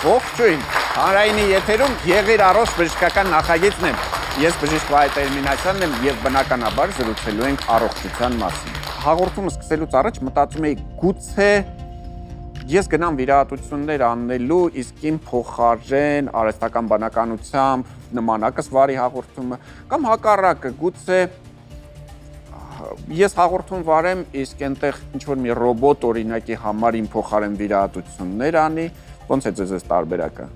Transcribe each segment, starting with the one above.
Ողջույն, հանրայինի եթերում Եղիր առողջ բժշկական նախագիծն եմ։ Ես բժիշկ Վահե Տերմինասյանն եմ եւ բնականաբար զրուցելու ենք առողջության մասին։ Հաղորդումը սկսելուց առաջ մտածում էի գուցե ես գնամ վիրահատություններ անելու, իսկ իմ փոխարեն արհեստական բանականությամբ նմանակս վարի հաղորդումը կամ հակառակը, գուցե ես հաղորդում վարեմ, իսկ այնտեղ ինչ-որ մի ռոբոտ օրինակի համար իմ փոխարեն վիրահատություններ անի, ոնց է ձեզ տարբերակը։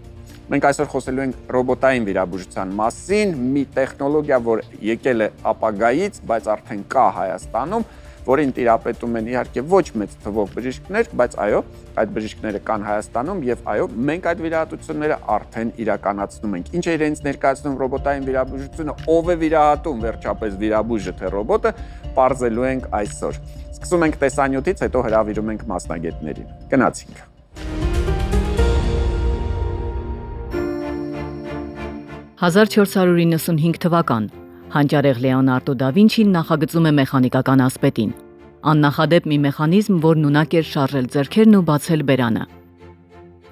Մենք այսօր խոսելու ենք ռոբոտային վիրաբուժության մասին, մի տեխնոլոգիա, որ եկել է ապագայից, բայց արդեն կա Հայաստանում, որին տիրապետում են իհարկե ոչ մեծ թվով բժիշկներ, բայց այո, այդ բժիշկները կան Հայաստանում եւ այո, մենք այդ վիրահատությունները արդեն իրականացնում ենք։ Ինչ է իրենց ներկայացնում ռոբոտային վիրաբուժությունը, ով է վիրահատում վերջապես վիրաբույժը թե ռոբոտը, պարզելու ենք այսօր։ Սկսում ենք տեսանյութից, հետո հրավիրում ենք մասնագետներին։ Գնացինք։ 1495 թվական հանճարեղ Լեոնարդո դա Վինչին նախագծում է մեխանիկական ասպետին, աննախադեպ մի մեխանիզմ, որն ունակ էր շարժել ձեռքերն ու բացել բերանը։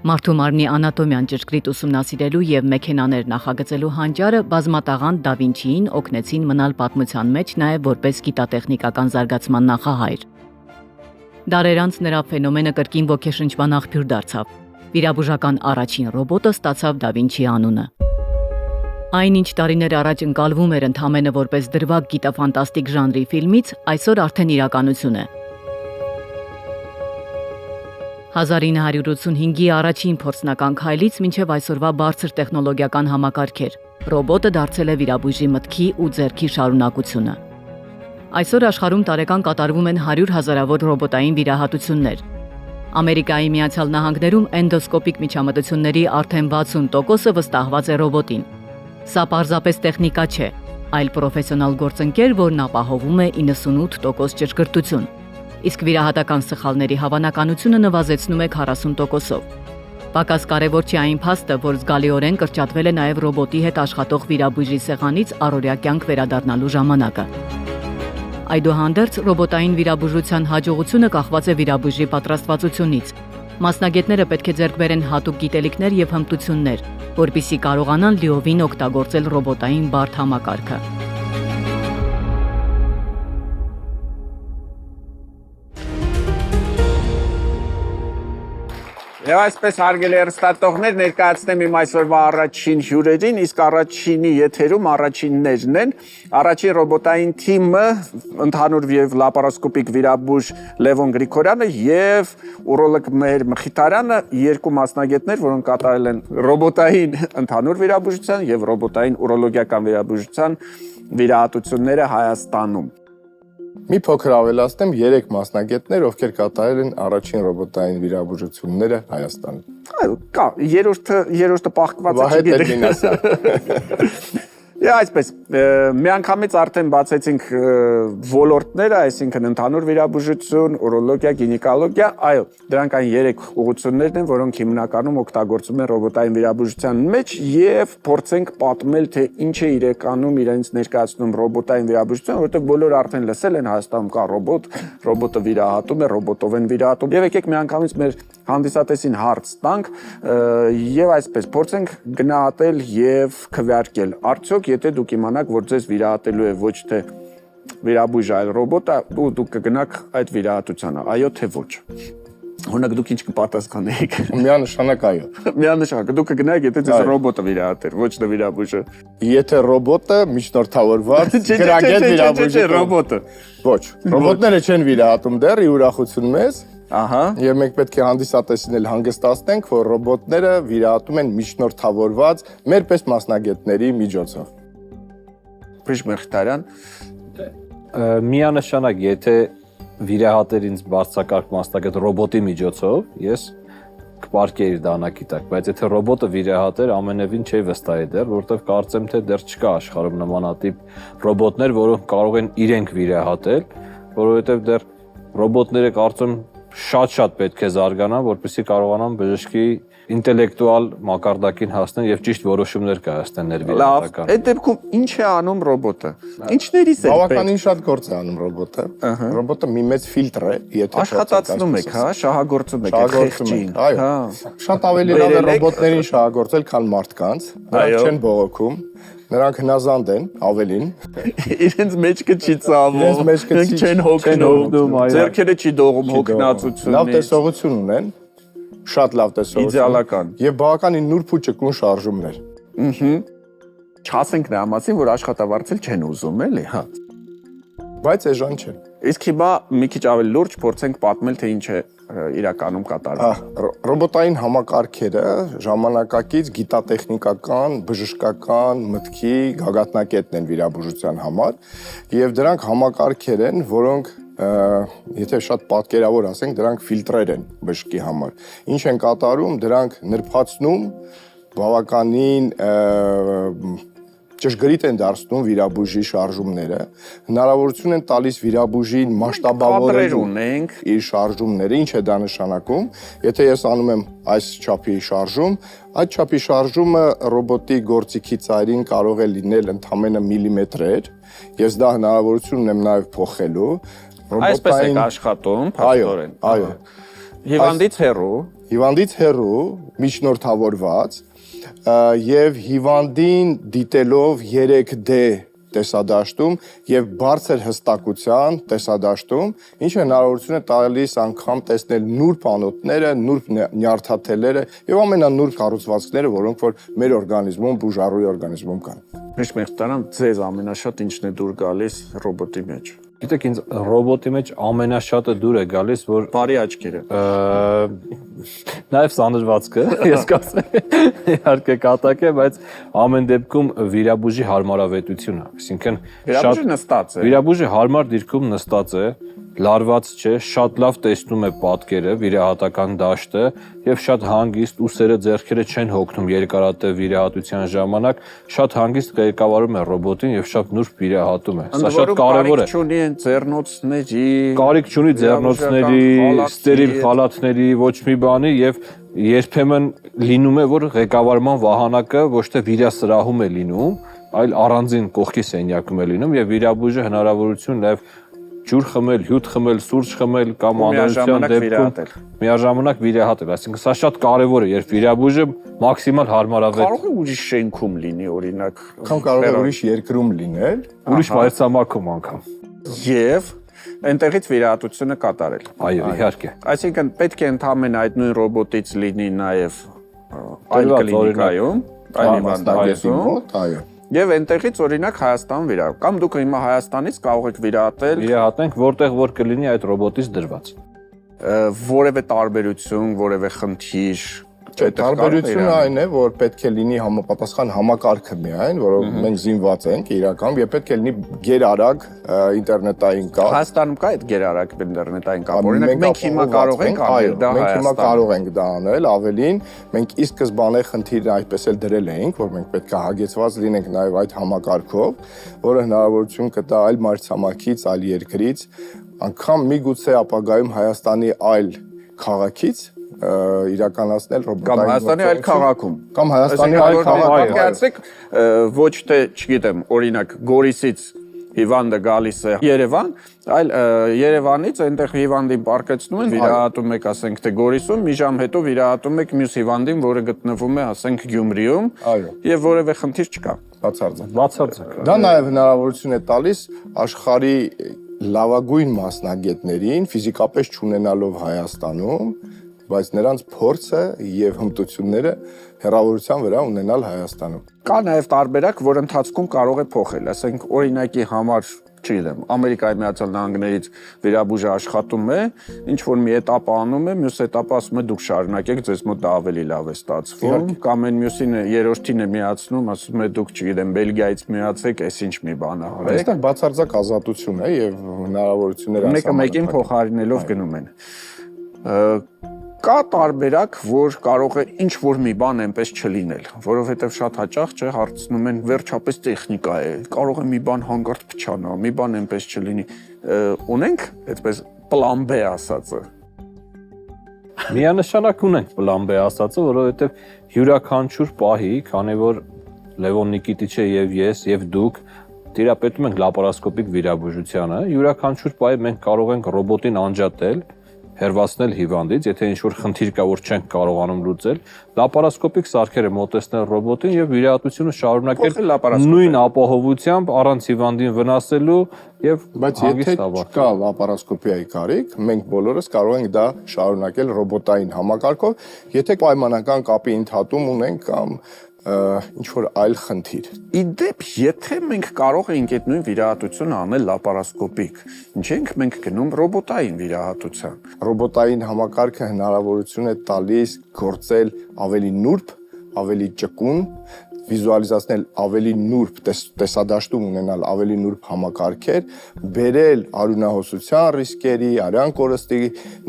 Մարդու մարմնի անատոմիան ճշգրիտ ուսումնասիրելու եւ մեքենաներ նախագծելու հանճարը բազմատաղանդ դա Վինչիին օգնեցին մնալ պատմության մեջ նաեւ որպես գիտատեխնիկական զարգացման նախահայր։ Դարեր անց նրա ֆենոմենը կրկին ոգեշնչման աղբյուր դարձավ։ Վիրաբուժական առաջին ռոբոտը ստացավ դա Վինչի անունը։ Այն, ինչ տարիներ առաջ ընկալվում էր ընդհանրապես որպես դրվագ գիտաֆանտաստիկ ժանրի ֆիլմից, այսօր արդեն իրականություն է։ 1985-ի առաջին փորձնական քայլից մինչև այսօրվա բարձր տեխնոլոգիական համակարգեր, ռոբոտը դարձել է վիրաբույժի մտքի ու ձեռքի շարունակությունը։ Այսօր աշխարհում տարեկան կատարվում են 100 հազարավոր ռոբոտային վիրահատություններ։ Ամերիկայի Միացյալ Նահանգներում էնդոսկոպիկ միջամտությունների արդեն 60%-ը վստահված է ռոբոտին։ Սա պարզապես տեխնիկա չէ, այլ պրոֆեսիոնալ գործընկեր, որն ապահովում է 98% ճշգրտություն, իսկ վիրահատական սխալների հավանականությունը նվազեցնում է 40%-ով։ Պակաս կարևոր չի այն փաստը, որ զգալիորեն կրճատվել է նաև ռոբոտի հետ աշխատող վիրաբույժի սեղանից առօրյա կյանք վերադառնալու ժամանակը։ Այդուհանդերձ, ռոբոտային վիրաբուժության հաջողությունը կախված է վիրաբույժի պատրաստվածությունից։ Մասնագետները պետք է ձեռք բերեն հատուկ գիտելիքներ եւ հմտություններ, որպեսզի կարողանան լիովին օգտագործել ռոբոտային բարդ համակարգը։ Եվ այսպես հարգելի հեռուստատողներ, ներկայացնեմ իմ այսօրվա առաջին հյուրերին, իսկ առաջինի եթերում առաջիններն են։ Առաջին ռոբոտային թիմը ընդհանուր եւ լապարոսկոպիկ վիրաբույժ Լևոն Գրիգորյանը եւ ուրոլոգ Մեհեր Մխիթարյանը, երկու մասնագետներ, որոնք կատարել են ռոբոտային ընդհանուր վիրաբուժության եւ ռոբոտային ուրոլոգիական վիրաբուժության վիրահատությունները Հայաստանում։ Մի փոքր ավելացնեմ 3 մասնագետներ, ովքեր կատարել են առաջին ռոբոտային վիրաբուժությունները Հայաստանում։ Կա, երրորդը պահկված է, չգիտեմ։ Այսպես, միանգամից արդեն բացեցինք ոլորտները, այսինքն ընդհանուր վիրաբուժություն, ուրոլոգիա, գինեկոլոգիա, այո, դրանք այն 3 ուղղություններն են, որոնք հիմնականում օգտագործում են ռոբոտային վիրաբուժության մեջ եւ փորձենք պատմել, թե ինչ է իրականում իրենց ներկայացնում ռոբոտային վիրաբուժությունը, որովհետեւ բոլորը արդեն լսել են Հայաստանում կա ռոբոտ, ռոբոտը վիրահատում է, ռոբոտով են վիրահատում։ Եվ եկեք միանգամից մեր հանդիսատեսին հարց տանք եւ այսպես փորձենք գնահատել եւ քվեարկել։ Արդյոք եթե դուք իմանաք, որ ձեզ վիրահատելու է ոչ թե վիրաբույժը, այլ ռոբոտը, դուք կգնաք այդ վիրահատությանը, այո թե ոչ։ Օրինակ դուք ինչ կպատասխանեիք։ Միանշանակ այո։ Միանշանակ դուք կգնաք, եթե ձեզ ռոբոտը վիրահատեր, ոչ թե վիրաբույժը։ Եթե ռոբոտը միջնորդավորված գրագետ վիրաբույժ է, ռոբոտը։ Ոչ, ռոբոտները չեն վիրահատում դեռ, ի ուրախություն մեզ։ Ահա։ Եվ մենք պետք է հանդիսատեսին էլ հանգստացնենք, որ ռոբոտները վիրահատում են միջնորդավորված մեր պես մասնագետների միջոցով։ Բժիշկ Մխիթարյան, միանշանակ, եթե վիրահատեր ինձ բարձրակարգ մասնագետ ռոբոտի միջոցով, ես կպարկեի դանակի տակ, բայց եթե ռոբոտը վիրահատեր, ամենևին չի վստահի դեռ, որովհետև կարծեմ, թե դեռ չկա աշխարհում նմանատիպ ռոբոտներ, որոնք կարող են իրենք վիրահատել, որովհետև դեռ ռոբոտները կարծում շատ պետք է զարգանան, որպեսզի կարողանան բժշկի ինտելեկտուալ մակարդակին հասնեն եւ ճիշտ որոշումներ կայացնեն Լավ, ներվիրահատական։ այդ դեպքում ինչ է անում ռոբոտը։ Ինչներից է Բավականին շատ գործ է անում ռոբոտը։ Ռոբոտը մի մեծ ֆիլտր է, եթե աշխատացնում եք, հա, շահագործում եք այդ խեղճին։ Այո։ Շատ ավելի լավ է ռոբոտներին շահագործել, քան մարդկանց։ Նրանք չեն բողոքում, նրանք հնազանդ են ավելին։ Իրենց մեջքը չի ծավում, չեն հոգնում, ձեռքերը չի դողում հոգնածությունից։ Լավ տեսողություն ունեն, շատ լավ տեսողություն։ Իդեալական։ Եվ բավականին նուրբ ու ճկուն շարժումներ։ Չասենք նրա մասին, որ աշխատավարձել չեն ուզում, էլի, հա։ Բայց էժան չէ։ Իսկ հիմա մի քիչ ավելի լուրջ փորձենք պատմել, թե ինչ է իրականում կատարվում։ Ռոբոտային համակարգերը ժամանակակից գիտատեխնիկական, բժշկական մտքի գագաթնակետն են վիրաբուժության համար, եւ դրանք համակարգեր են, որոնք եթե շատ պատկերավոր ասենք, դրանք ֆիլտրեր են բժշկի համար։ Ինչ են կատարում, դրանք նրբացնում բավականին ճշգրիտ են դարձնում վիրաբույժի շարժումները, հնարավորություն են տալիս վիրաբույժին մասշտաբավորել իր շարժումները, ինչ է դա նշանակում, եթե ես անում եմ այս չափի շարժում, այդ չափի շարժումը ռոբոտի գործիքի ծայրին կարող է լինել ընդամենը միլիմետրեր, ես դա հնարավորություն ունեմ նաև փոխելու, Այսպես եք աշխատում, փաստորեն։ Այո։ Հիվանդից հեռու, միջնորդավորված եւ հիվանդին դիտելով 3D տեսադաշտում եւ բարձր հստակության տեսադաշտում, ինչը հնարավորություն է տալիս անգամ տեսնել նուրբ անոթները, նուրբ նյարդաթելերը եւ ամենանուրբ կառուցվածքները, որոնք որ մեր օրգանիզմում, բուժառուի օրգանիզմում կան։ Միշտ ձեզ ամենաշատ ինչն է դուր գալիս ռոբոտի մեջ։ Գիտեք, ինձ ռոբոտի մեջ ամենաշատը դուր է գալիս, որ բարի աչքերը։ Նաև սանրվածքը, ես կասեմ, իհարկե կատակ է, բայց ամեն դեպքում վիրաբույժի հարմարավետությունը, այսինքն վիրաբույժը նստած է։ Վիրաբույժը հարմար դիրքում նստած է, լարված չէ, շատ լավ տեսնում է պատկերը, վիրահատական դաշտը եւ շատ հանգիստ ուսերը ձեռքերը չեն հոգնում երկարատև վիրահատության ժամանակ, շատ հանգիստ ղեկավարում է ռոբոտին եւ շատ նուրբ վիրահատում է։ Սա շատ կարեւոր է։ Կարիք չունի ձեռնոցների, ստերիլ խալաթների, ոչ մի բանի եւ երբեմն լինում է, որ ղեկավարման վահանակը ոչ թե վիրասրահում է լինում, այլ առանձին կողքի սենյակում է լինում եւ վիրաբույժը հնարավորություն նաեւ ջուր խմել, հյութ խմել, սուրճ խմել կամ անորոշության դեպքում միաժամանակ վիրահատել, այսինքն սա շատ կարևոր է, երբ վիրաբույժը մաքսիմալ հարմարավետ։ Կարող է ուրիշ շենքում լինի, օրինակ, կամ կարող է ուրիշ երկրում լինել, ուրիշ մայրցամաքում անգամ։ Եվ այնտեղից վիրահատությունը կատարել։ Այո, իհարկե։ Այսինքն պետք է ընդհանրապես այդ նույն ռոբոտից լինի նաև այլ կլինիկայում, այլ հիվանդանոցում, այո։ Եվ այնտեղից օրինակ Հայաստան վիրահատել, կամ դուք հիմա Հայաստանից կարող եք վիրահատենք որտեղ որ կլինի այդ ռոբոտից դրված։ Որևէ տարբերություն, որևէ խնդիր Տարբերությունը այն է, որ պետք է լինի համապատասխան համակարգը միայն, որով մենք զինված ենք իրական, եւ պետք է լինի գերարագ ինտերնետային կապ։ Հայաստանում կա այդ գերարագ ինտերնետային կապ։ Օրինակ մենք հիմա կարող ենք անել դա Հայաստանում։ Մենք հիմա կարող ենք դա անել, ավելին մենք ի սկզբանե խնդիրը այդպես էլ դրել էինք, որ մենք պետք է հագեցված լինենք նաեւ այդ համակարգով, որը հնարավորություն կտա այլ մայրցամաքից, այլ երկրից, անգամ միգուցե ապագայում Հայաստանի այլ քաղաքից իրականացնել ռոբոտային կամ Հայաստանի այլ քաղաքում կամ Հայաստանի այլ քաղաքում կայացրեք ոչ թե, չգիտեմ, օրինակ Գորիսից հիվանդը գալիս է Երևան, այլ Երևանից այնտեղ հիվանդին պարկեցնում են, վիրահատում եք, ասենք թե Գորիսում, մի ժամ հետո վիրահատում եք մյուս հիվանդին, որը գտնվում է, ասենք Գյումրիում, եւ որևէ խնդիր չկա։ Բացարձակ։ Դա նաեւ հնարավորություն է տալիս աշխարհի լավագույն մասնագետներին ֆիզիկապես չունենալով Հայաստանում, բայց նրանց փորձը եւ հմտությունները հեռավորության վրա ունենալ Հայաստանում։ Կա նաեւ տարբերակ, որ ընթացքում կարող է փոխել, ասենք օրինակի համար, չգիտեմ, Ամերիկայի Միացյալ Նահանգներից վիրաբույժը աշխատում է, ինչ որ մի էտապ անում է, մյուս էտապը ասում է դուք շարունակեք, ձեզ մոտ դա ավելի լավ է ստացվում, կամ այն մյուսին երրորդին է միացնում, ասում է դուք, չգիտեմ, Բելգիայից միացեք, այս ինչ մի բան արեք։ Այստեղ բացարձակ ազատություն է եւ հնարավորություններ մեկը մեկին փոխարինելով գնում են։ Կա տարբերակ, որ կարող է ինչ որ մի բան այնպես չլինել, որովհետև շատ հաճախ հարցնում են վերջապես տեխնիկա է, կարող է մի բան հանկարծ փչանա, մի բան այնպես չլինի։ Ունենք այդպես պլան B ասածը։ Միանշանակ ունենք պլան B ասածը, որովհետև յուրաքանչյուր պահի, քանի որ Լևոն Նիկիտիչը եւ ես եւ դուք տիրապետում ենք լապարասկոպիկ վիրաբուժությանը, յուրաքանչյուր պահի մենք կարող ենք ռոբոտին անջատել, հերվածնել հիվանդից, եթե ինչ-որ խնդիր կա, որ չենք կարողանում լուծել, լապարասկոպիկ սարքերը մոտեցնել ռոբոտին եւ վիրահատությունը շարունակել նույն ապահովությամբ առանց հիվանդին վնասելու եւ բայց եթե չկա լապարասկոպիայի կարիք, մենք բոլորս կարող ենք դա շարունակել ռոբոտային համակարգով, եթե պայմանական կապի ընդհատում ունենք կամ ինչ որ այլ խնդիր։ Իդեպ, եթե մենք կարող ենք այդ նույն վիրահատությունը անել լապարասկոպիկ, ինչ ենք մենք գնում ռոբոտային վիրահատության։ Ռոբոտային համակարգը հնարավորություն է տալիս գործել ավելի նուրբ, ավելի ճկուն, վիզուալիզացնել ավելի նուրբ տեսադաշտում ունենալ ավելի նուրբ համակարգեր, բերել արյունահոսության ռիսկերի, արյան կորստի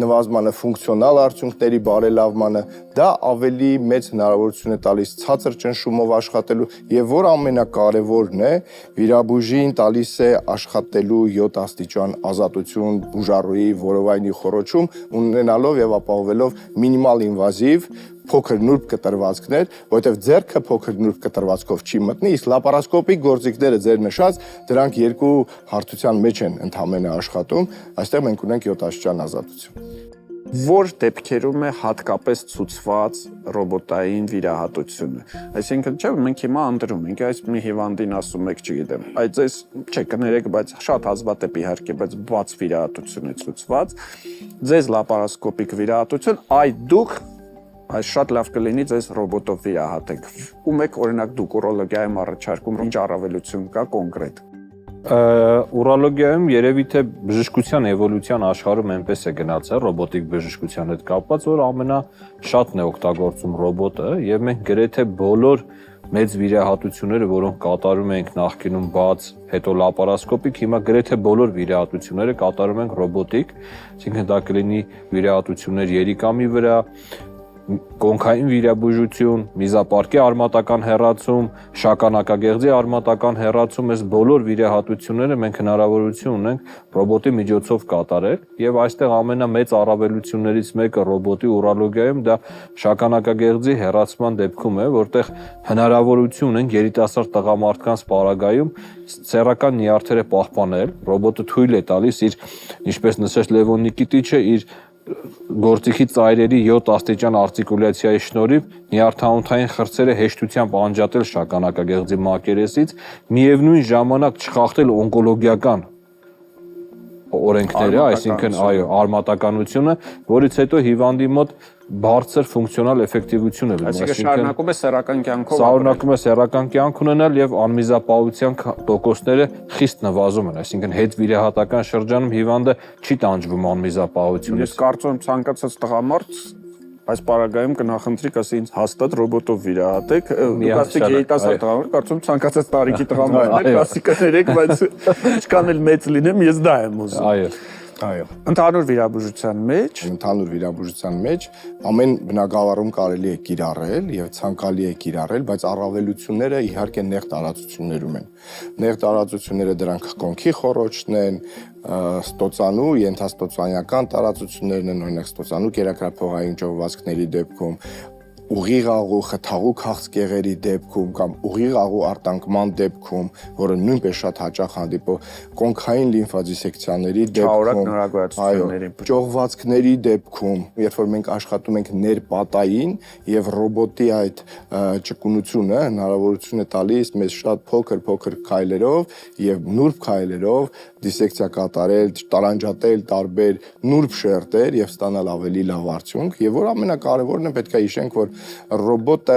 նվազմանը, ֆունկցիոնալ արդյունքների բարելավմանը, դա ավելի մեծ հնարավորություն է տալիս ցածր ճնշումով աշխատելու եւ որ ամենակարևորն է, վիրաբույժին տալիս է աշխատելու 7 աստիճան ազատություն բուժառուի որովայնի խոռոչում ունենալով եւ ապահովելով մինիմալ ինվազիվ փոքր նուրբ կտրվածքներ, որովհետև ձեռքը փոքր նուրբ կտրվածքով չի մտնի, իսկ լապարասկոպիկ գործիքները ձեր նշած, դրանք երկու հարթության մեջ են ընդհանրապես աշխատում, այստեղ մենք ունենք 7 աստիճան ազատություն։ Որ դեպքերում է հատկապես ցուցված ռոբոտային վիրահատությունը։ Այսինքն, չէ, մենք հիմա ընտրում ենք, այս մի հիվանդին ասում եք, չգիտեմ, այդ էս չէ, կներեք, բայց շատ հազվադեպ իհարկե, բայց բաց վիրահատություն է ցուցված, ձեզ լապարասկոպիկ վիրահատություն, այ դուք այս շատ լավ կլինի ձեզ ռոբոտով վիրահատենք։ Ում եք օրինակ դուք ուրոլոգիայում առաջարկում, ինչ առավելություն կա կոնկրետ։ Ուրոլոգիայում երևի թե բժշկության էվոլյուցիան աշխարհում այնպես է գնացել ռոբոտիկ բժշկության հետ կապված, որ ամենաշատն է օգտագործում ռոբոտը եւ մենք գրեթե բոլոր մեծ վիրահատությունները, որոնք կատարում ենք նախկինում բաց, հետո լապարասկոպիկ, հիմա գրեթե բոլոր վիրահատությունները կատարում ենք ռոբոտիկ, այսինքն դա կլինի վիրահատություններ երիկամի վրա, կոնքային վիրաբուժություն, միզապարկի արմատական հեռացում, շագանակագեղձի արմատական հեռացում, այս բոլոր վիրահատությունները մենք հնարավորություն ունենք ռոբոտի միջոցով կատարել եւ այստեղ ամենամեծ առավելություններից մեկը ռոբոտի ուրոլոգիայում դա շագանակագեղձի հեռացման դեպքում է, որտեղ հնարավորություն ունենք երիտասարդ տղամարդկանց պարագայում սեռական նյարդերը պահպանել, ռոբոտը թույլ է տալիս իր, ինչպես նշեց Լևոն Նիկիտիչը, իր գործիքի ծայրերի 7 աստիճան արտիկուլյացիայի շնորհիվ նյարդահունթային խրձերը հեշտությամբ անջատել շագանակագեղձի մակերեսից, միևնույն ժամանակ չխախտել օնկոլոգիական օրենքները, այսինքն այո, արմատականությունը, որից հետո հիվանդի մոտ բարձր ֆունկցիոնալ էֆեկտիվություն է լինում, այսինքն շարունակում է սեռական կյանքով շարունակում է սեռական կյանք ունենալ եւ անմիզապահության տոկոսները խիստ նվազում են, այսինքն հետ վիրահատական շրջանում հիվանդը չի տանջվում անմիզապահությունից։ Ես կարծում եմ ցանկացած տղամարդ այս պարագայում կնախընտրի, ասի ինձ հաստատ ռոբոտով վիրահատեք, դուք ասեք երիտասարդ տղամարդ, կարծում ցանկացած տարիքի տղամարդներ, ասի կներեք, բայց ինչքան էլ մեծ լինեմ, ես դա եմ ուզում։ Այո։ Ընդհանուր վիրաբուժության մեջ ամեն բնակավարում կարելի է կիրառել եւ ցանկալի է կիրառել, բայց առավելությունները իհարկե նեղ տարածություններում են։ Նեղ տարածությունները դրանք կոնքի խոռոչն են, ստոցանու, ենթաստոցանյական տարածություններն են, օրինակ ստոցանու կերակրափողային ճողվածքների դեպքում, ուղիղ աղու խթաղու քաղցկեղերի դեպքում կամ ուղիղ աղու արտանկման դեպքում, որը նույնպես շատ հաճախ հանդիպող կոնքային լիմֆադիսեկցիաների դեպքում, ճողվածքների դեպքում, երբ որ մենք աշխատում ենք ներպատային եւ ռոբոտի այդ ճկունությունը հնարավորություն է տալիս մեզ շատ փոքր քայլերով եւ նուրբ քայլերով դիսեկցիա կատարել, տարանջատել տարբեր նուրբ շերտեր եւ ստանալ ավելի լավ արդյունք, եւ որ ամենակարևորն է պետք է հիշենք, որ ռոբոտը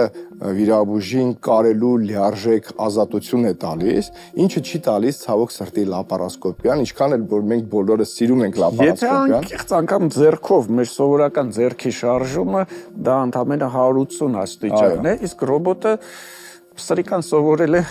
վիրաբույժին կարելու լիարժեք ազատություն է տալիս, ինչը չի տալիս ցավոք սրտի լապարասկոպիան, ինչքան էլ որ մենք բոլորը սիրում ենք լապարասկոպիան։ Եթե անկեղծ անգամ ձեռքով մեր սովորական ձեռքի շարժումը դա ընդամենը 180 աստիճան է, իսկ ռոբոտը սրիկան սովորել է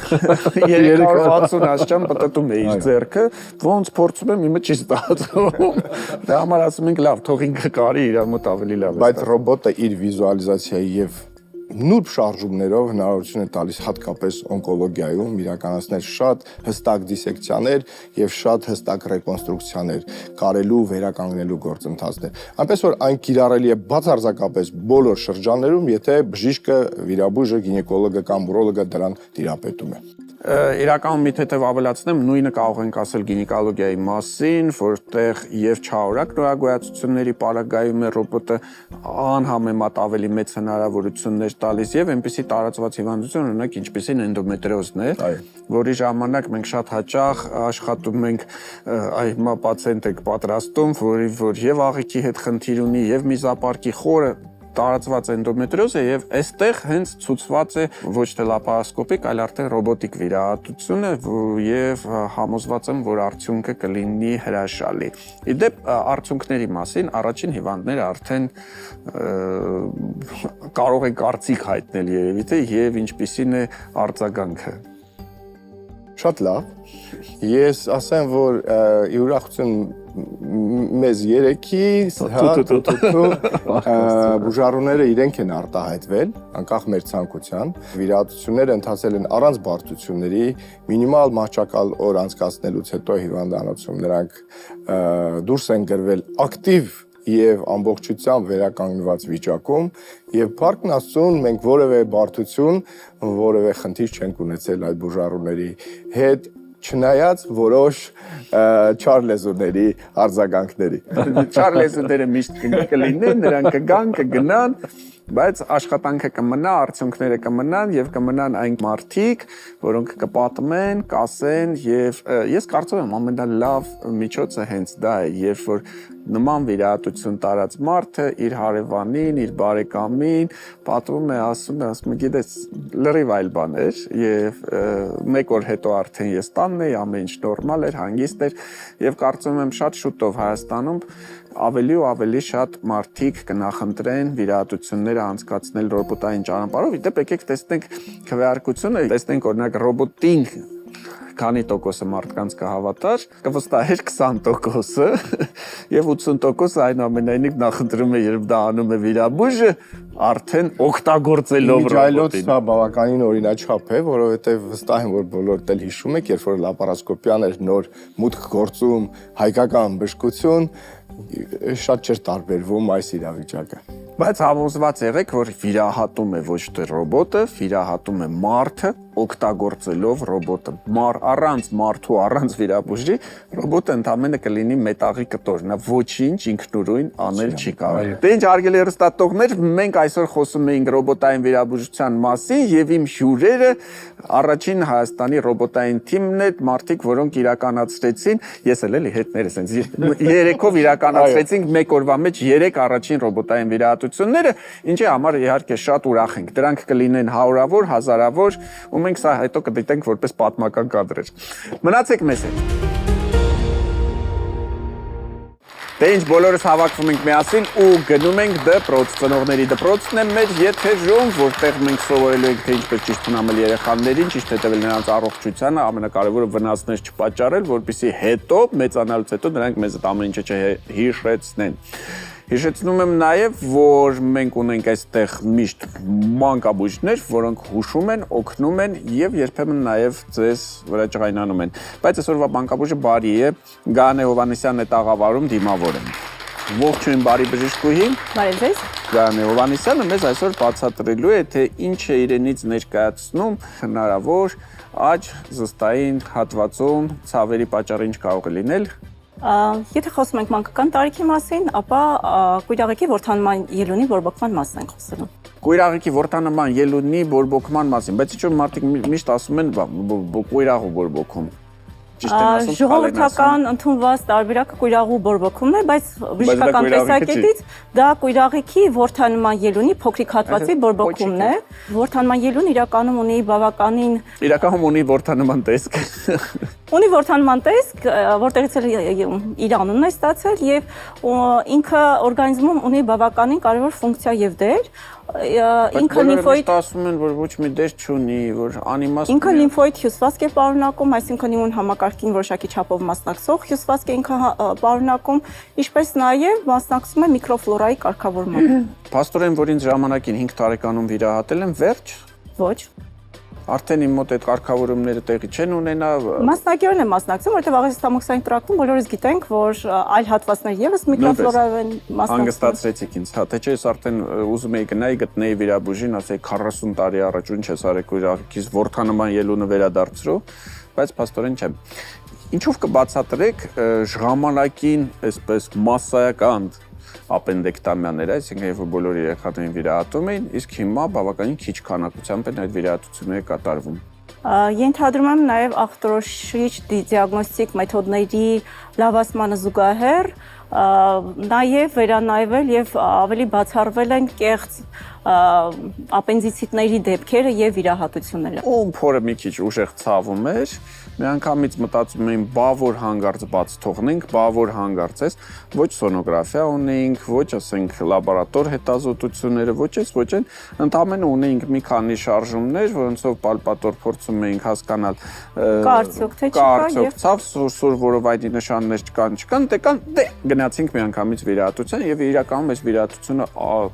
360 աստիճան պտտում է իր ձեռքը, ոնց փորձում եմ իմը չի ստացվում։ Դա համար ասում ենք լավ, թող ինքը կարի իր մոտ ավելի լավ է։ Բայց ռոբոտը իր վիզուալիզացիայի եւ նուրբ շարժումներով հնարավորություն է տալիս հատկապես օնկոլոգիայում իրականացնել շատ հստակ դիսեկցիաներ եւ շատ հստակ ռեկոնստրուկցիաներ, կարելու վերականգնելու գործընթացներ։ Այնպես որ այն կիրառելի է բացարձակապես բոլոր շրջաններում, եթե բժիշկը, վիրաբույժը, գինեկոլոգը կամ ուրոլոգը դրան տիրապետում է։ Իրականում մի թեթև ավելացնեմ, նույնը կարող ենք ասել գինեկոլոգիայի մասին, որտեղ եւ չարորակ նորագոյացությունների պարագայում է ռոբոտը անհամեմատ ավելի մեծ հնարավորություններ տալիս եւ այնպիսի տարածված հիվանդություն, օրինակ ինչպիսին էնդոմետրիոզն է, որի ժամանակ մենք շատ հաճախ աշխատում ենք հիմա պացիենտ եք պատրաստում, որ եւ աղիքի հետ խնդիր ունի եւ միզապարկի խորը տարածված էնդոմետրիոզ է եւ այստեղ հենց ցուցված է ոչ թե լապարասկոպիկ, այլ արդեն ռոբոտիկ վիրահատությունը եւ համոզված եմ, որ արդյունքը կլինի հրաշալի։ Իդեպ արդյունքների մասին առաջին հիվանդները արդեն կարող են կարծիք հայտնել երևի թե եւ ինչպիսին է արձագանքը։ Շատ լավ։ Ես ասեմ, որ ի ուրախություն մեզ երեքի բուժառուները իրենք են արտահայտվել, անկախ մեր ցանկության։ Վիրահատությունները ընթացել են առանց բարդությունների, մինիմալ մահճակալ օր անցկացնելուց հետո հիվանդանոցում նրանք դուրս են գրվել ակտիվ եւ ամբողջությամբ վերականգնված վիճակում եւ Փառքն Աստծուն մենք որևէ բարդություն, որևէ խնդիր չենք ունեցել այդ բուժառուների հետ, չնայած որոշ չար լեզուների արձագանքների։ Չար լեզուները միշտ կլինեն, նրանք կգան, կգնան, բայց աշխատանքը կմնա, արդյունքները կմնան եւ կմնան այն մարդիկ, որոնք կպատմեն, կասեն եւ ես կարծում եմ ամենալավ միջոցը հենց դա է, երբ որ նման վիրահատություն տարած մարդը իր հարևանին, իր բարեկամին պատմում է, ասում է, գիտես, լրիվ այլ բան էր եւ մեկ օր հետո արդեն ես տանն էի, ամեն ինչ նորմալ էր, հանգիստ էր եւ կարծում եմ շատ շուտով Հայաստանում ավելի ու ավելի շատ մարդիկ կնախընտրեն վիրահատությունները անցկացնել ռոբոտային ճանապարհով։ Իդեպ եկեք տեսնենք քվեարկությունը, տեսնենք օրինակ ռոբոտին քանի տոկոսը մարդկանց կհավատար, կվստահեր 20%-ը եւ 80% այնուամենայնիվ նախընտրում է, երբ դա անում է վիրաբույժը, արդեն օգտագործելով ռոբոտին։ Սա բավականին օրինաչափ է, որովհետեւ վստահ եմ, որ բոլորդ էլ հիշում եք, երբ որ լապարասկոպիան էր նոր մուտք գործում հայկական բժշկություն, շատ չէր տարբերվում այս իրավիճակը։ Բայց համոզված եղեք, որ վիրահատում է ոչ թե ռոբոտը, վիրահատում է մարդը, օգտագործելով ռոբոտը։ Առանց մարդու, առանց վիրաբույժի, ռոբոտը ընդամենը կլինի մետաղի կտոր, նա ոչինչ ինքնուրույն անել չի կարող։ Դե ինչ հարգելի հեռուստատողներ, մենք այսօր խոսում էինք ռոբոտային վիրաբուժության մասին եւ իմ հյուրերը առաջին Հայաստանի ռոբոտային թիմն է, մարդիկ, որոնք իրականացրեցին, ես էլ հետներս ենք, երեքով իրականացրեցինք մեկ օրվա մեջ 3 առաջին ռոբոտային վիրահատությունները, ինչի համար իհարկե շատ ուրախ ենք։ Դրանք կլինեն հարյուրավոր, հազարավոր, ու մենք սա հետո կդիտենք որպես պատմական կադրեր։ Մնացեք մեզ հետ։ Դե ինչ բոլորս հավաքվում ենք միասին ու գնում ենք դպրոց, ծնողների դպրոցն է մեր եթերում, որտեղ մենք սովորելու ենք թե ինչպես ճիշտ խնամել երեխաներին, ճիշտ հետևել նրանց առողջությանը, ամենակարևորը վնասներ չպատճառել, որպեսզի հետո մեծանալուց հետո նրանք մեզ ամեն ինչը չհիշեցնեն։ Հիշեցնում եմ նաև, որ մենք ունենք այստեղ միշտ մանկաբույժներ, որոնք հուշում են, օգնում են եւ երբեմն նաև ձեզ վրա ջղայնանում են։ Բայց այսօրվա մանկաբույժը բարի է, Գայանե Հովհաննիսյանն է տաղավարում, դիմավոր եմ։ Ողջույն, բարի բժշկուհի։ Բարև ձեզ։ Գայանե Հովհաննիսյանը մեզ այսօր բացատրելու է, թե ինչ է իրենից ներկայացնում հնարավոր աջ զստային հատվածում ցավերի պատճառը ինչ կարող է լինել։ Եթե խոսում ենք մանկական տարիքի մասին, ապա կույրաղիքի որդանման ելունի բորբոքման մասին ենք խոսելու։ Կույրաղիքի որդանման ելունի բորբոքման մասին, բայց ինչ որ մարդիկ միշտ ասում են կույրաղու բորբոքում։ Ժողովրդական ընդունված տարբերակը կույրաղու բորբոքումն է, բայց բժշկական տեսակետից դա կույրաղիքի որդանման ելունի փոքրիկ հատվածի բորբոքումն է։ Որդանման ելուն իրականում ունի բավականին ունի որդանման տեսք։ Ունի որդանման տեսք, որտեղից իր անունն է ստացել եւ ինքը օրգանիզմում ունի բավականին կարևոր ֆունկցիա եւ դեր։ ինքը լիմֆոիդ ասում են, որ ոչ մի դեր չունի, որ անիմաստ ինքը լիմֆոիդ հյուսվածք է պարունակում, այսինքն իմուն համակարգին որոշակի չափով մասնակցող հյուսվածք է ինքը պարունակում, ինչպես նաև մասնակցում է միկրոֆլորայի կարգավորմանը։ Փաստորեն, որ ինձ ժամանակին 5 տարեկանում վիրահատել են, վերջ։ Ոչ։ Արդեն իմ մոտ այդ կարգավորումները տեղի չեն ունենա։ Մասնակիորեն է մասնակցում, որտեղ աղեսիստամոքսային տրակտում բոլորս գիտենք, որ այլ հատվածներ եւս միկրոֆլորային մասնակցում։ Հանգստացրեցիք ինձ, հա, թե չէ ես արդեն ուզում էի գնայի գտնեի վիրաբույժին, ասեի 40 տարի առաջ ինչ ես արեք իրավիքից ворթանման ելունը վերադարձրու, բայց փաստորեն չեմ։ Ինչով կբացատրեք ժամանակին այսպես մասսայական ապենդեկտոմիաներ, այսինքն երբ բոլոր երեխաներին վիրահատում էին, իսկ հիմա բավականին քիչ քանակությամբ են այդ վիրահատությունները կատարվում։ Ենթադրում եմ նաև ախտորոշիչ դիագնոստիկ մեթոդների լավացմանը զուգահեռ նաև վերանայվել եւ ավելի բացառվել են կեղծ ապենդիցիտների դեպքերը եւ վիրահատությունները։ Ում փորը մի քիչ ուժեղ ցավում էր, միանգամից մտածում էին, բա որ հանգարց բաց թողնենք, բա որ հանգարց էս, ոչ սոնոգրաֆիա ունեինք, ոչ ասենք լաբորատոր հետազոտությունները, ոչ էս, ոչ այն, ընդամենը ունեինք մի քանի շարժումներ, որոնցով պալպատոր փորձում էինք հասկանալ կարծոք թե չկա եւ ցավ սուր որովայնի նշաններ չկան, դե գնացինք միանգամից վիրահատության եւ իրականում այս վիրահատությունը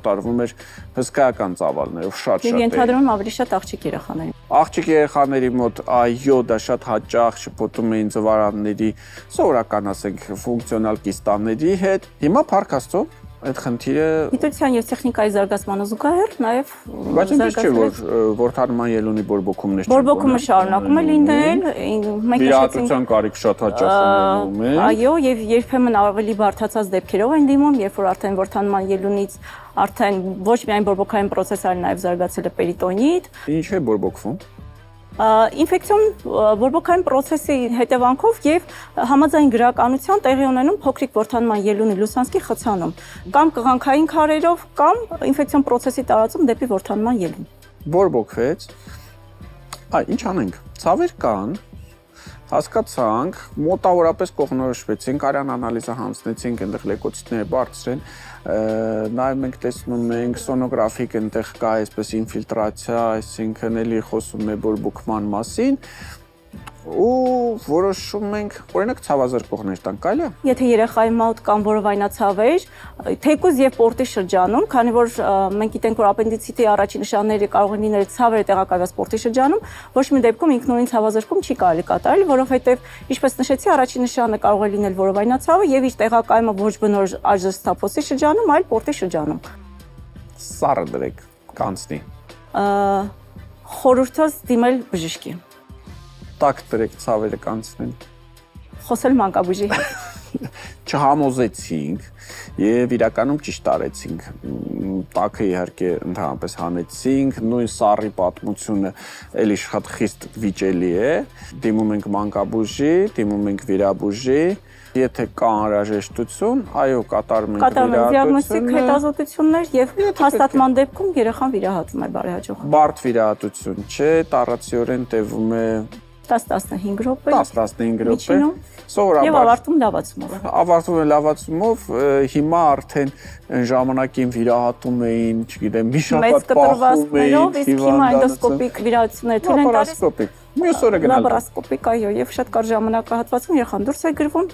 տարվում էր հսկայական ծավալներով, շատ։ Եվ ենթադրում ավելի շատ աղջիկ երեխաների։ Աղջիկ երեխաների մոտ այո, դա շատ հաճախ շփոթում էին ծվարանների, սովորական ասենք ֆունկցիոնալ կիստաների հետ։ Հիմա փառք Աստծո, այդ խնդիրը գիտության եւ տեխնիկայի զարգացմանը զուգահեռ նաև բայց այնպես չէ, որ ворթանման ելունի բորբոքումներ չեն։ Բորբոքումը շարունակում է լինել, մենք վիրահատության կարիք շատ հաճախ ունենում է։ Այո, եւ երբեմն ավելի բարդացած դեպքերով են դիմում, երբ որ արդեն ворթանման ելունից արդեն ոչ միայն բորբոքային process, այլ նաև զարգացել է պերիտոնիտ։ Ինչ է բորբոքվում։ Ինֆեկցիոն բորբոքային process-ի հետևանքով եւ համաձայն գրականության տեղի ունենում փոքրիկ ворթանման ելունի լուսանցքի խցանում կամ կղանքային քարերով կամ ինֆեկցիոն process-ի տարածում դեպի ворթանման ելուն։ Բորբոքվեց։ Ինչ անենք։ Ցավեր կան։ Հասկացանք, մոտավորապես կողմնորոշվեցինք, արյան անալիզը հանձնեցինք, այնտեղ լեկոցիտները բարձր են, նաև մենք տեսնում ենք սոնոգրաֆիկ այնտեղ կա այսպես ինֆիլտրացիա, այսինքն էլի խոսում է բորբոքման մասին, ու որոշում ենք, օրինակ ցավազրկողներ տանք, կարելի է։ Եթե երեխայի մոտ կամ որովայնացավեր, թեկուզ եւ պորտի շրջանում, քանի որ մենք գիտենք, որ ապենդիցիտի առաջին նշանները կարող են լինել ցավերը տեղակայված պորտի շրջանում, ոչ մի դեպքում ինքնուրույն ցավազրկում չի կարելի կատարել, որովհետեւ ինչպես նշեցի, առաջին նշանը կարող է լինել որովայնացավը եւ իր տեղակայումը ոչ բնոր աջստափոսի շրջանում, այլ պորտի շրջանում։ Սառը դրեք, կանցնի։ Խորհուրդս դիմել բժշկի։ Տակ դրեք ցավերը կանցնեն։ Խոսել մանկաբույժի հետ։ Չհամոզեցինք եւ իրականում ճիշտ արեցինք։ Տակը իհարկե ընդհանրապես հանեցինք, նույն սառի պատմությունը էլի շատ խիստ վիճելի է։ Դիմում ենք մանկաբույժի, դիմում ենք վիրաբույժի։ Եթե կա անհրաժեշտություն, այո, կատարում ենք դիագնոստիկ հետազոտություններ եւ հաստատման դեպքում երեխան վիրահատվում է բարեհաջող։ Բարդ վիրահատություն չէ, տառացիորեն տևում է 10-15 րոպե։ 10-15 րոպե։ Սովորաբար։ Եվ ավարտում լավացումով։ Ավարտում է լավացումով, հիմա արդեն ժամանակին վիրահատում էին, չգիտեմ, մի շաբաթ պահում էին, իսկ հիմա էնդոսկոպիկ վիրահատություններ թույլ են տալիս։ Մյուս օրը գնալ։ Լաբորասկոպիկ, այո, եւ շատ կարճ ժամանակահատվածում երեխան դուրս է գրվում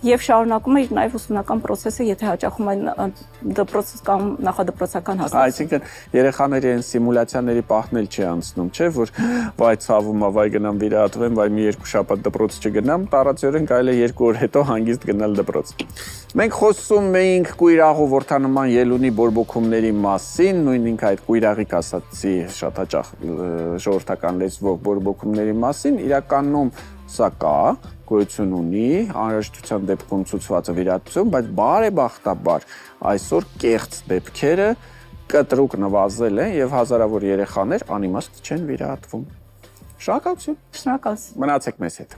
եւ շարունակում է իր նաեւ ուսումնական process-ը, եթե հաճախում են դպրոց կամ նախադպրոցական հաստատություն։ Այսինքն երեխաների այն սիմուլյացիաների պահն էլ չի անցնում, չէ՞, որ վայ ցավում է, վայ գնամ վիրահատվեմ, վայ մի երկու շաբաթ դպրոց չգնամ, տարածորեն կարելի է 2 օր հետո հանգիստ գնալ դպրոց։ Մենք խոսում էինք կույրաղու ворթանման ելունի բորբոքումների մասին, նույնիսկ այդ կույրաղիկ ասացի շատ հաճախ ժողովրդական լեզվով բորբոքումների մասին, իրականում սա կա, գոյություն ունի, անհրաժեշտության դեպքում ցուցված վիրահատություն, բայց բարեբախտաբար այսօր կեղծ դեպքերը կտրուկ նվազել են եւ հազարավոր երեխաներ անիմաստ չեն վիրահատվում։ Շնորհակալություն։ Շնորհակալություն։ Մնացեք մեզ հետ։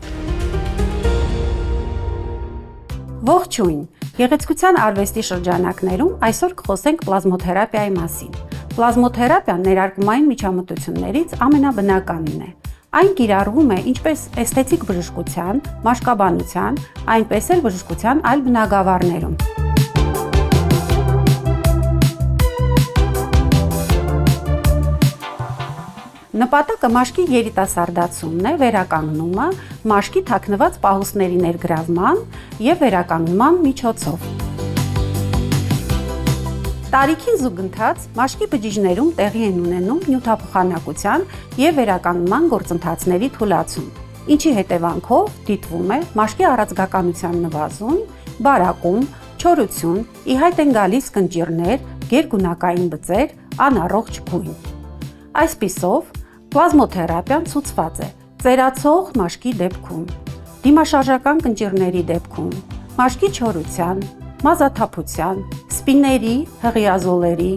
Ողջույն։ Գեղեցկության արվեստի շրջանակներում այսօր կխոսենք պլազմոթերապիայի մասին։ Պլազմոթերապիան ներարկումային միջամտություններից ամենաբնականն է։ Այն կիրառվում է ինչպես էսթետիկ բժշկության, մաշկաբանության, այնպես էլ բժշկության այլ բնագավառներում։ Նպատակը մաշկի երիտասարդացումն է, վերականգնումը, մաշկի թաքնված պահուստների ներգրավման եւ վերականգնման միջոցով։ Տարիքին զուգընթաց մաշկի բջիջներում տեղի են ունենում նյութափոխանակության եւ վերականգնման գործընթացների թուլացում, ինչի հետևանքով դիտվում է մաշկի առածգականության նվազում, բարակում, չորություն, ի հայտ են գալիս կնճիռներ, գերգունակային բծեր, անառողջ գույն։ Այսպիսով, պլազմոթերապիան ցուցված է ծերացող մաշկի դեպքում, դիմաշարժական կնճիռների դեպքում, մաշկի չորության, մազաթափության, սպիների, հղիազոլերի,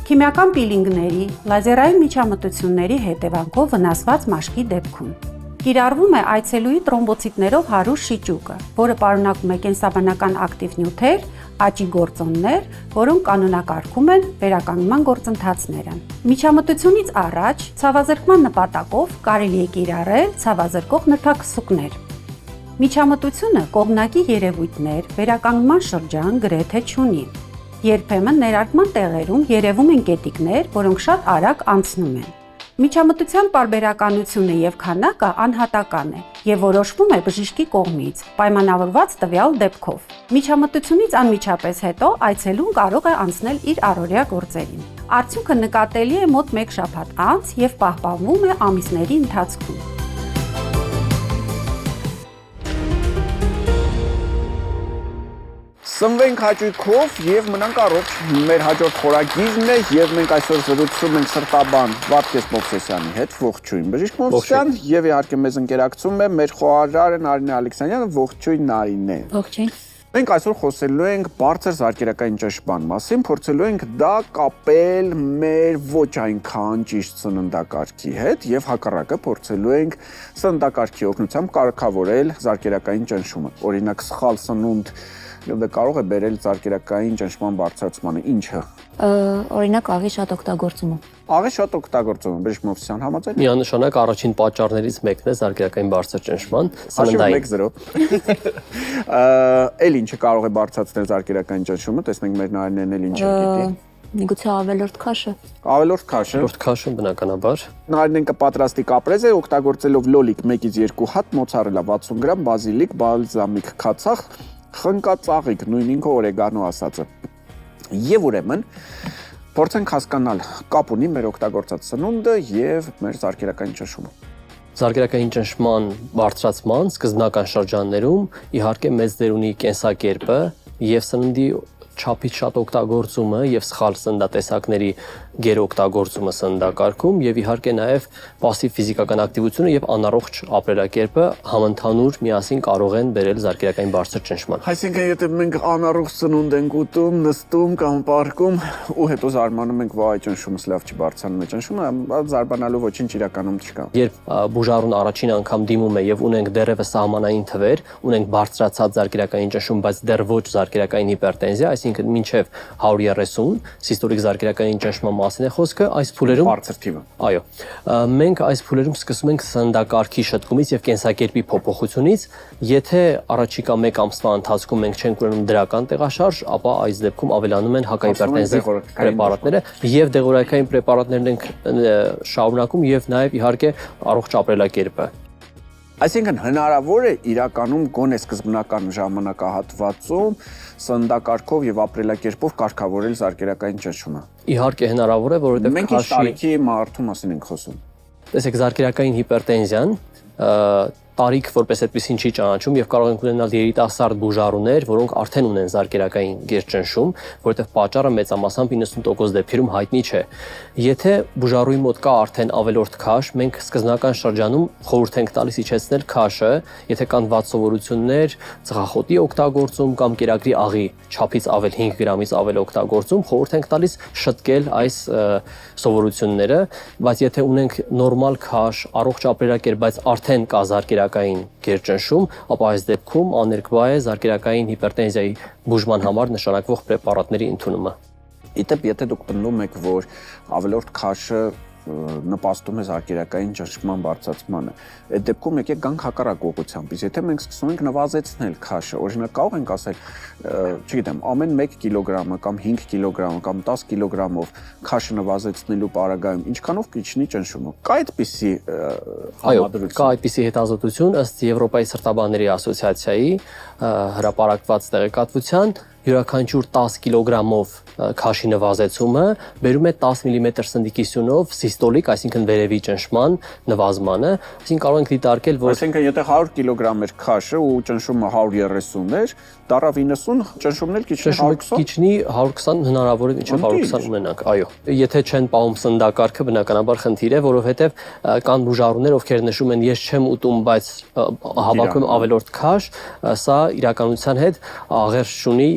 քիմիական պիլինգների, լազերային միջամտությունների հետևանքով վնասված մաշկի դեպքում։ Կիրառվում է այցելուի տրոմբոցիտներով հարուր շիճուկը, որը պարունակում է կենսաբանական ակտիվ նյութեր, աճի գործոններ, որոնք կանոնակարգում են վերականգնման գործընթացները։ Միջամտությունից առաջ ցավազրկման նպատակով կարելի է կիրառել ցավազրկող նրբաքսուկներ։ Միջամտությունը կողմնակի երևույթներ, վերականգնման շրջան գրեթե չունի։ Երբեմն ներարկման տեղերում երևում են կետիկներ, որոնք շատ արագ անցնում են։ Միջամտության պարբերականությունը եւ քանակը անհատական է եւ որոշվում է բժշկի կողմից, պայմանավորված տվյալ դեպքով։ Միջամտությունից անմիջապես հետո այցելուն կարող է անցնել իր առօրյա գործերին։ Արդյունքը նկատելի է մոտ 1 շաբաթ անց եւ պահպանվում է ամիսների ընթացքում։ Սնվենք հաճույքով եւ մնանք առողջ։ Մեր հաջորդ խորագիրն է եւ մենք այսօր զրուցում ենք սրտաբան Վարդգես Մովսեսյանի հետ, ողջույն բժիշկ Մովսեսյան, եւ իհարկե մեզ ընկերակցում է մեր խոհարարը Նարինե Ալեքսանյանը, ողջույն Նարինե։ Ողջույն։ Մենք այսօր խոսելու ենք բարձր զարկերակային ճնշման մասին, փորձելու ենք դա կապել մեր ոչ այնքան ճիշտ սննդակարգի հետ եւ հակառակը փորձելու ենք սննդակարգի օգնությամբ կարգավորել զարկերակային ճնշումը։ Օրինակ սխալ սնունդ դա կարող է բերել զարկերակային ճնշման բարձրացմանը, ինչը։ Օրինակ աղի շատ օգտագործումը։ Աղի շատ օգտագործումը, բժիշկ Մովսեսյան համաձայն։ Միանշանակ առաջին պատճառներից մեկն է զարկերակային բարձր ճնշման, սննդային։ 1-0։ Էլ ինչը կարող է բարձրացնել զարկերակային ճնշումը, տեսնենք մեր Նարինեն էլ ինչ գիտի։ Միգուցե ավելորդ քաշը։ Ավելորդ քաշը։ Ավելորդ քաշը բնականաբար։ Նարինեն կպատրաստի կապրեզե օգտագործելով լոլիկ 1-ից 2 հատ, մոցարելա 60 գրամ, բազիլիկ, բալզամիկ քացախ, խնկածաղիկ, նույն ինքը օրեգանո ասածը։ Եվ ուրեմն փորձենք հասկանալ կապ ունի մեր օգտագործած սնունդը եւ մեր զարկերակային ճնշումը։ Զարկերակային ճնշման բարձրացման սկզբնական շրջաններում իհարկե մեծ դեր ունի կենսակերպը եւ սննդի չափից շատ օգտագործումը եւ սխալ սննդատեսակների գերօգտագործումը սննդակարգում եւ իհարկե նաեւ пассив ֆիզիկական ակտիվությունը եւ անառողջ ապրելակերպը համընդհանուր միասին կարող են բերել զարկերակային բարձր ճնշման։ Այսինքն եթե մենք անառողջ սնունդ ենք ուտում, նստում կամ պարկում ու հետո զարմանում ենք, վայ ճնշումս լավ չի բարձրանում է ճնշումը, զարմանալու ոչինչ իրականում չկա։ Երբ բուժառուն առաջին անգամ դիմում է եւ ունենք դեռևս սահմանային թվեր, ունենք բարձրացած զարկերակային ճնշում, բայց դեռ ոչ զարկերակային հիպերտենզիա, այսինքն մինչև 130 սիստոլիկ զարկերակային ճնշման մասին է խոսքը, այս փուլերում բարձր թիվը։ Այո, մենք այս փուլերում սկսում ենք սննդակարգի շտկումից եւ կենսակերպի փոփոխությունից, եթե առաջիկա 1 ամսվա ընթացքում մենք չենք ունենում դրական տեղաշարժ, ապա այս դեպքում ավելանում են հակահիպերտենզիվ պրեպարատները եւ դեղորայքային պրեպարատներն ենք շարունակում եւ նաեւ իհարկե առողջ ապրելակերպը։ Այսինքն հնարավոր է իրականում գոնե սկզբնական ժամանակահատվածում սննդակարգով եւ ապրելակերպով կարգավորել զարկերակային ճնշումը։ Իհարկե հնարավոր է, որովհետեւ մենք ինչ տարիքի մարդու մասին ենք խոսում։ Տեսեք, զարկերակային հիպերտենզիան տարիք որպես այդպեսին չի ճանաչում եւ կարող ենք ունենալ երիտասարդ բուժառուներ, որոնք արդեն ունեն զարկերակային գերճնշում, որովհետեւ պատճառը մեծամասամբ 90% դեպքերում հայտնի չէ։ Եթե բուժառուի մոտ կա արդեն ավելորդ քաշ, մենք սկզբնական շրջանում խորհուրդ ենք տալիս իջեցնել քաշը, եթե կան վատ սովորություններ, ծխախոտի օգտագործում կամ կերակրի աղի չափից ավել 5 գրամից ավել օգտագործում, խորհուրդ ենք տալիս շտկել այս սովորությունները, բայց եթե ունենք նորմալ քաշ, առողջ ապրելակերպ, բայց արդեն կա զարկերակային գերճնշում, ապա այս դեպքում աներկբա է զարկերակային հիպերտենզիայի բուժման համար նշանակվող պրեպարատների ընդունումը։ Իդեպ, եթե դուք պնդում եք, որ ավելորդ քաշը նպաստում է զարկերակային ճնշման բարձրացմանը։ Այդ դեպքում եկեք գանք հակառակ ուղղությամբ։ Իսկ եթե մենք սկսում ենք նվազեցնել քաշը, օրինակ կարող ենք ասել, չգիտեմ, ամեն 1 կիլոգրամը կամ 5 կիլոգրամը կամ 10 կիլոգրամով քաշը նվազեցնելու պարագայում ինչքանով կիջնի ճնշումը։ Կա այդպիսի համադրություն։ Կա այդպիսի հետազոտություն ըստ Եվրոպայի սրտաբանների ասոցիացիայի հրապարակված տեղեկատվության յուրաքանչյուր 10 կիլոգրամով քաշի նվազեցումը բերում է 10 մմ սնդիկի սյունով սիստոլիկ, այսինքն վերևի ճնշման նվազմանը, այսինքն կարող ենք դիտարկել, որ այսինքն եթե 100 կիլոգրամ էր քաշը ու ճնշումը 130 էր, դառավ 90, ճնշումն էլ կիջնի 120։ Կիջնի 120 հնարավոր է մինչև 120 ունենանք, այո։ Եթե չեն պահում սննդակարգը, բնականաբար խնդիր է, որովհետև կան բուժառուներ, ովքեր նշում են, ես չեմ ուտում, բայց հավաքում ավելորդ քաշ, սա իրականության հետ աղերս չունի։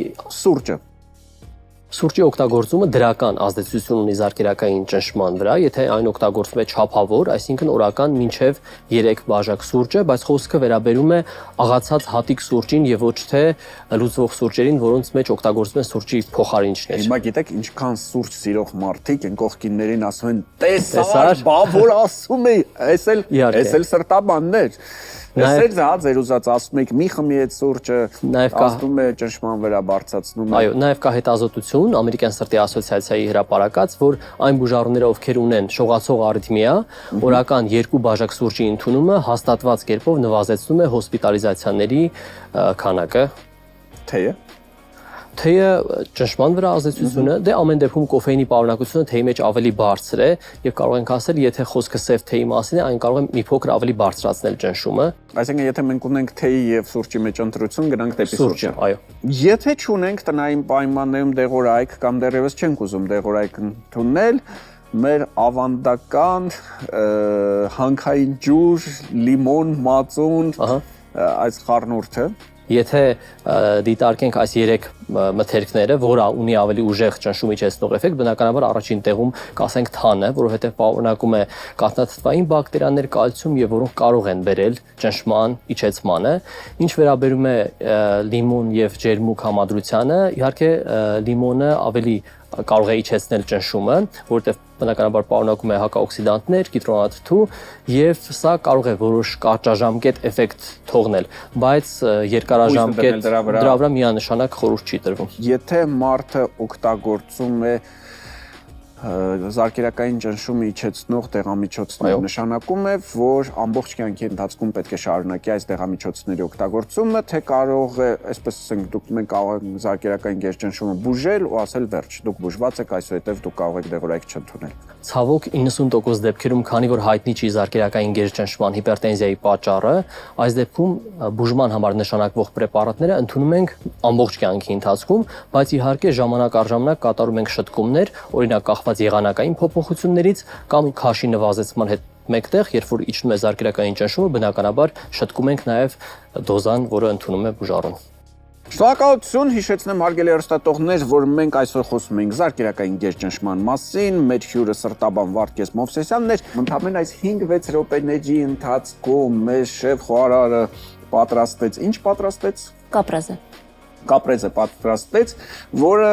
Սուրճի օգտագործումը դրական ազդեցություն ունի զարկերակային ճնշման վրա, եթե այն օգտագործվում է չափավոր, այսինքն օրական մինչև 3 բաժակ սուրճը, բայց խոսքը վերաբերում է աղացած հատիկ սուրճին եւ ոչ թե լուծվող սուրճերին, որոնց մեջ օգտագործվում են սուրճի փոխարինչներ։ Հիմա գիտեք ինչքան սուրճ սիրող մարդիկ են կողքիններին ասում են, տեսար, բա որ ասում է, էս էլ սրտաբաններ։ Ես ձեր ուզած ասում եք մի խմի այդ սուրճը, ասում է ճնշման վրա բարձրացնում է։ Այո, նաև կա հետազոտություն Ամերիկյան սրտի ասոցիացիայի հրապարակած, որ այն բուժառուները, ովքեր ունեն շողացող արիթմիա, օրական 2 բաժակ սուրճի ընդունումը հաստատված կերպով նվազեցնում է հոսպիտալիզացիաների քանակը։ Թեյը ճնշման վրա ազդեցությունը, դե ամեն դեպքում կոֆեինի պարունակությունը թեյի մեջ ավելի բարձր է եւ կարող ենք ասել, եթե խոսքը սև թեյի մասին է, այն կարող է մի փոքր ավելի բարձրացնել ճնշումը։ Այսինքն եթե մենք ունենք թեյի եւ սուրճի մեջ ընտրություն, գնանք դեպի սուրճը։ Այո։ Եթե չունենք տնային պայմաններում դեղորայք կամ դեռևս չենք ուզում դեղորայք ընդունել, մեր ավանդական հանքային ջուր, լիմոն, մածուն, այս խառնուրդը Եթե դիտարկենք այս 3 մթերքները, որը ունի ավելի ուժեղ ճնշում իջեցնող էֆեկտ, բնականաբար առաջին տեղում կասենք թանը, որովհետև պարունակում է կաթնաթթվային բակտերիաներ, կալցիում եւ որոնք կարող են բերել ճնշման իջեցմանը։ Ինչ վերաբերում է լիմոն եւ ջերմուկ համադրությանը, իհարկե լիմոնը ավելի կարող է իջեցնել ճնշումը, որովհետև բնականաբար պարունակում է հակաօքսիդանտներ, կիտրոնաթթու եւ սա կարող է որոշ կարճաժամկետ էֆեկտ թողնել, բայց երկարաժամկետ դրա վրա միանշանակ խորհուրդ չի տրվում։ Եթե մարդը օգտագործում է զարկերակային ճնշումը իջեցնող դեղամիջոցներ, նշանակում է, որ ամբողջ կյանքի ընթացքում պետք է շարունակի այս դեղամիջոցների օգտագործումը, թե կարող է, այսպես ասենք, մենք կարող ենք զարկերակային գերճնշումը բուժել ու ասել վերջ, դուք բուժված եք, այսուհետև դուք կարող եք դեղորայք չընդունել։ Ցավոք 90% դեպքերում, քանի որ հայտնի չի զարկերակային գերճնշման հիպերտենզիայի պատճառը, այս դեպքում բուժման համար նշանակվող պրեպարատները ընդունում ենք ամբողջ կյանքի ընթացքում, բայց իհարկե ժամանակ առ ժամանակ կատարում ենք շտկումներ, օրինակ կախված եղանակային փոփոխություններից կամ քաշի նվազեցման հետ մեկտեղ, երբ որ իջնում է զարկերակային ճնշումը, բնականաբար շտկում ենք նաև դոզան, որը ընդունում է բուժառուն։ Շնորհակալություն, հիշեցնեմ հարգելի հեռուստատողներ, որ մենք այսօր խոսում ենք զարկերակային գերճնշման մասին, մեր հյուրը սրտաբան Վարդգես Մովսեսյանն էր։ Ընդամենը այս 5-6 րոպեների ընթացքում մեր շեֆ խոհարարը պատրաստեց, ինչ պատրաստեց։ Կապրեզը պատրաստեց, որը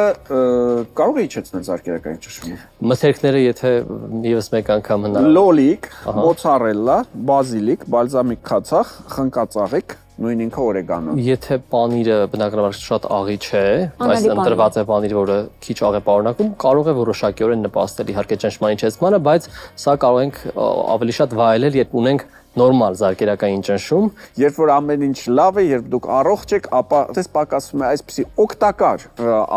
կարող է իջեցնել զարկերակային ճնշումը։ Մթերքները, եթե եւս մեկ անգամ հնարավոր։ Լոլիկ, մոցարելլա, բազիլիկ, բալզամիկ քացախ, խնկածաղիկ, նույն ինքը օրեգանո։ Եթե պանիրը բնականաբար շատ աղի չէ, այս ընտրված է պանիր, որը քիչ աղ է պարունակում, կարող է որոշակիորեն նպաստել իհարկե ճնշման իջեցմանը, բայց սա կարող ենք ավելի շատ վայելել, երբ ունենք նորմալ զարկերակային ճնշում, երբ որ ամեն ինչ լավ է, երբ դուք առողջ եք, ապա դες պակասում է այսպիսի օգտակար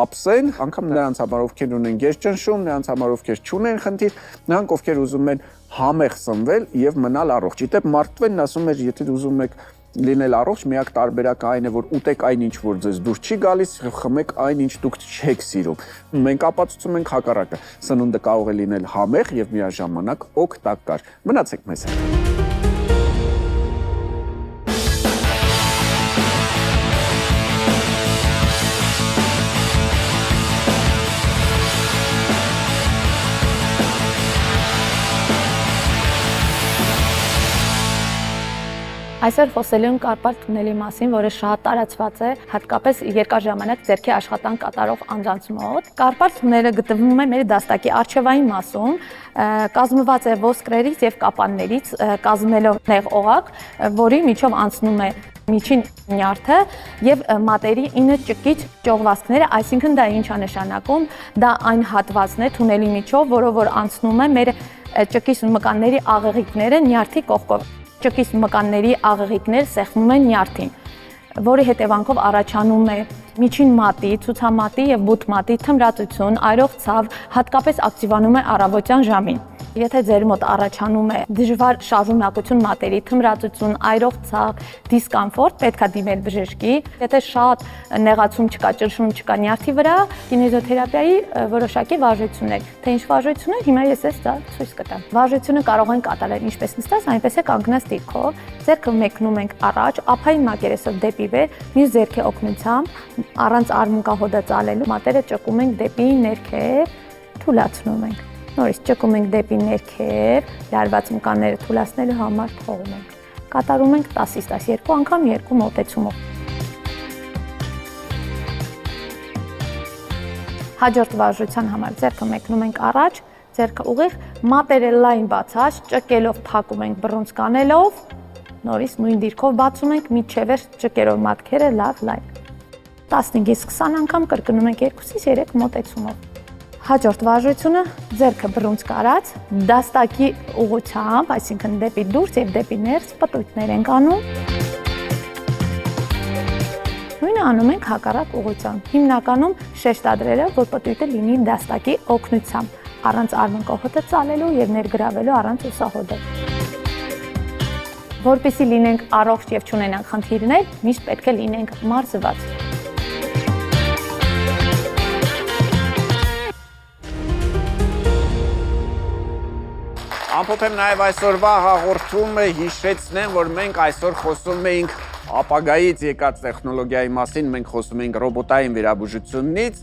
ափսեն, անգամ նրանց համար ովքեր ունեն գերճնշում, նրանց համար ովքեր չունեն խնդիր, նրանք ովքեր ուզում են համեղ սնվել եւ մնալ առողջ։ Իդեպ Մարտվենն ասում էր, եթե ուզում եք լինել առողջ, միակ տարբերակը այն է, որ ուտեք այն ինչ որ ձեզ դուր չի գալիս, խմեք այն ինչ դուք չեք սիրում։ Մենք ապացուցում ենք հակառակը։ Սնունդը կարող է լինել համեղ եւ միաժամանակ օգտակար։ Մնացեք մեզ հետ։ Այսօր խոսելու ենք Կարպատ թունելի մասին, որը շատ տարածված է, հատկապես երկար ժամանակ ձեռքի աշխատանք կատարող անձանց մոտ։ Կարպատ թունելը գտնվում է մեր դաստակի առջևային մասում, կազմված է ոսկրերից եւ կապաններից, կազմելով նեղ օղակ, որի միջով անցնում է միջին նյարդը եւ մատերի 9 ճկիչ ճողվածքները, այսինքն դա ինչ է նշանակում, դա այն հատվածն է թունելի միջով, որով որ անցնում է մեր ճկիս մկանների աղեղիկները նյարդի կողքով։ Ճկիս մկանների աղեղիկներ սեղմում են նյարդին, որի հետևանքով առաջանում է միջին մատի, ցուցամատի եւ բութ մատի թմրածություն, այրող ցավ, հատկապես ակտիվանում է առավոտյան ժամին։ Եթե ձեր մոտ առաջանում է դժվար շարժունակություն մատերի, թմրածություն, այրող ցավ, դիսկոմֆորտ, պետք է դիմել բժշկի։ Եթե շատ նեղացում չկա, ճնշում չկա նյարդի վրա, կինեզոթերապիայի որոշակի վարժություններ։ Թե ինչ վարժություն է, հիմա ես դա ցույց կտամ։ Վարժությունը կարող են կատարել ինչպես նստած, այնպես էլ կանգնած դիրքով։ Ձեռքը մեկնում ենք առաջ, ափային մակերեսով դեպի վեր, մյուս ձեռքի օգնությամբ առանց արմունկահոդը ծալելու մատերը ճկում ենք դեպի ներքև, թուլացնում ենք։ Նորից ճկում ենք դեպի ներքև, լարված մկանները թուլացնելու համար թողում ենք։ Կատարում ենք 10-ից 12 անգամ երկու մոտեցումով։ Հաջորդ վարժության համար ձեռքը մեկնում ենք առաջ, ձեռքը ուղիղ, մատերը լայն բացած, ճկելով փակում ենք բռունց կանելով, նորից նույն դիրքով բացում ենք, միջև վերջ ճկերով մատքերը լավ լայն։ 15-ից 20 անգամ կրկնում ենք 2-ից 3 մոտեցումով։ Հաջորդ վարժությունը ձեռքը բռունց կարած, դաստակի ուղղությամբ, այսինքն դեպի դուրս եւ դեպի ներս պտույտներ ենք անում։ Նույնը անում ենք հակառակ ուղղությամբ։ Հիմնականում շեշտադրելով, որ պտույտը լինի դաստակի օգնությամբ, առանց արմունկահոդը ծալելու եւ ներգրավելու առանց ուսահոդը։ Որպեսզի լինենք առողջ եւ չունենանք խնդիրներ, միշտ պետք է լինենք մարզված։ Ամփոփեմ նաև այսօրվա հաղորդումը, հիշեցնեմ, որ մենք այսօր խոսում էինք ապագայից եկած տեխնոլոգիայի մասին, մենք խոսում էինք ռոբոտային վիրաբուժությունից,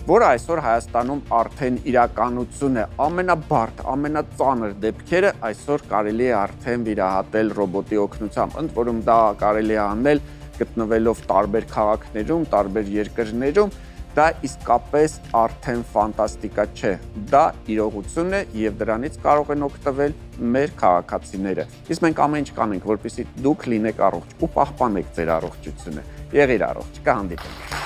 որը այսօր Հայաստանում արդեն իրականություն է։ Ամենաբարդ, ամենածանր դեպքերը այսօր կարելի է արդեն վիրահատել ռոբոտի օգնությամբ, ընդ որում դա կարելի է անել գտնվելով տարբեր քաղաքներում, տարբեր երկրներում, դա իսկապես արդեն ֆանտաստիկա չէ, դա իրողություն է եւ դրանից կարող են օգտվել մեր քաղաքացիները։ Իսկ մենք ամեն ինչ կանենք, որպեսզի դուք լինեք առողջ ու պահպանեք ձեր առողջությունը։ Եղիր առողջ, կհանդիպենք։